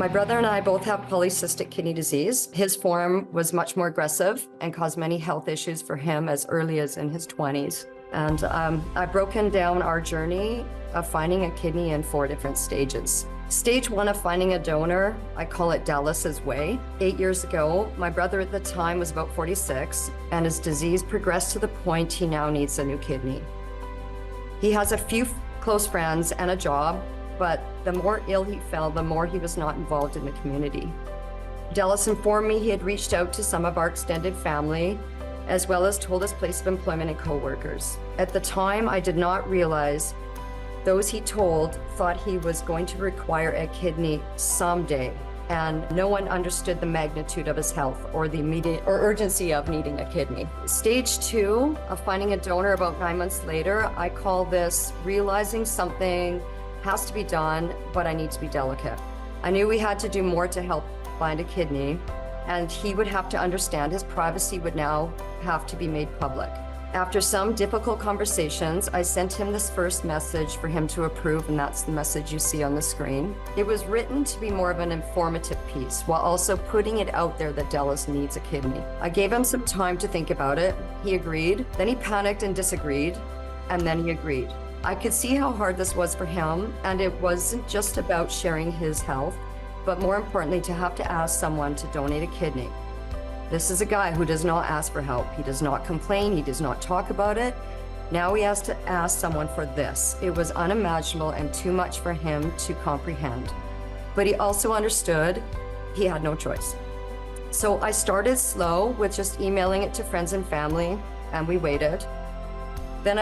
My brother and I both have polycystic kidney disease. His form was much more aggressive and caused many health issues for him as early as in his 20s. And I've broken down our journey of finding a kidney in 4 different stages. Stage 1 of finding a donor, I call it Dallas's way. 8 years ago, my brother at the time was about 46, and his disease progressed to the point he now needs a new kidney. He has a few close friends and a job, but the more ill he fell, the more he was not involved in the community. Dallas informed me he had reached out to some of our extended family, as well as told his place of employment and co-workers. At the time, I did not realize those he told thought he was going to require a kidney someday, and no one understood the magnitude of his health or the immediate or urgency of needing a kidney. Stage 2 of finding a donor about 9 months later, I call this realizing something has to be done, but I need to be delicate. I knew we had to do more to help find a kidney, and he would have to understand his privacy would now have to be made public. After some difficult conversations, I sent him this first message for him to approve, and that's the message you see on the screen. It was written to be more of an informative piece, while also putting it out there that Dallas needs a kidney. I gave him some time to think about it. He agreed, then he panicked and disagreed, and then he agreed. I could see how hard this was for him, and it wasn't just about sharing his health, but more importantly, to have to ask someone to donate a kidney. This is a guy who does not ask for help. He does not complain. He does not talk about it. Now he has to ask someone for this. It was unimaginable and too much for him to comprehend. But he also understood he had no choice. So I started slow with just emailing it to friends and family, and we waited. Then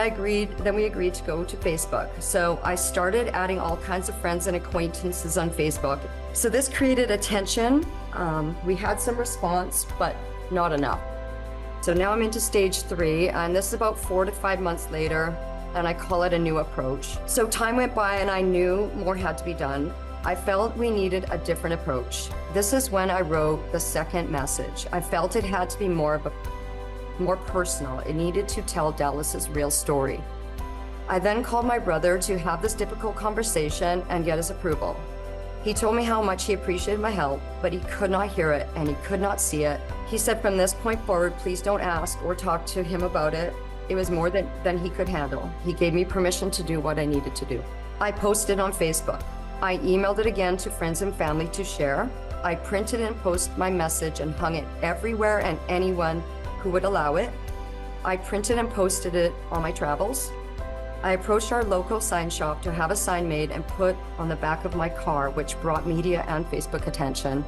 we agreed to go to Facebook. So I started adding all kinds of friends and acquaintances on Facebook. So this created attention. We had some response, but not enough. So now I'm into stage 3, and this is about 4 to 5 months later, and I call it a new approach. So time went by and I knew more had to be done. I felt we needed a different approach. This is when I wrote the second message. I felt it had to be more personal. It needed to tell Dallas's real story. I then called my brother to have this difficult conversation and get his approval. He told me how much he appreciated my help, but he could not hear it and he could not see it. He said from this point forward, please don't ask or talk to him about it. It was more than he could handle. He gave me permission to do what I needed to do. I posted on Facebook. I emailed it again to friends and family to share. I printed and posted my message and hung it everywhere and anyone who would allow it. I printed and posted it on my travels. I approached our local sign shop to have a sign made and put on the back of my car, which brought media and Facebook attention.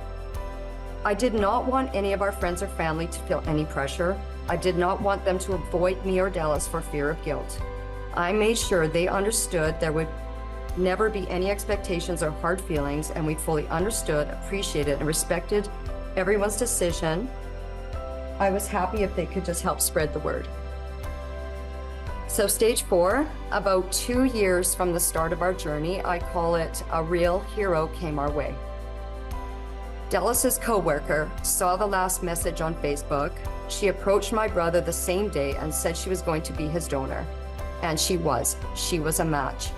I did not want any of our friends or family to feel any pressure. I did not want them to avoid me or Dallas for fear of guilt. I made sure they understood there would never be any expectations or hard feelings, and we fully understood, appreciated, and respected everyone's decision. I was happy if they could just help spread the word. So stage 4, about 2 years from the start of our journey, I call it a real hero came our way. Dallas's co-worker saw the last message on Facebook. She approached my brother the same day and said she was going to be his donor. And she was. She was a match.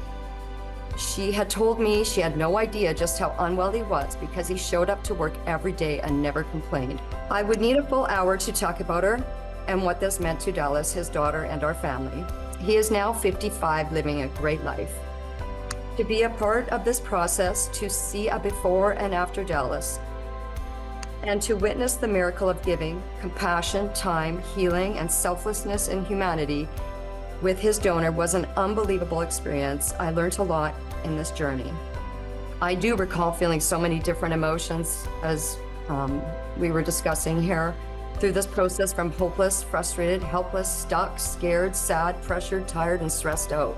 She had told me she had no idea just how unwell he was because he showed up to work every day and never complained. I would need a full hour to talk about her and what this meant to Dallas, his daughter, and our family. He is now 55, living a great life. To be a part of this process, to see a before and after Dallas, and to witness the miracle of giving, compassion, time, healing, and selflessness in humanity with his donor was an unbelievable experience. I learned a lot in this journey. I do recall feeling so many different emotions as we were discussing here through this process, from hopeless, frustrated, helpless, stuck, scared, sad, pressured, tired, and stressed out.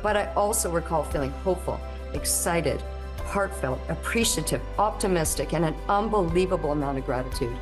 But I also recall feeling hopeful, excited, heartfelt, appreciative, optimistic, and an unbelievable amount of gratitude.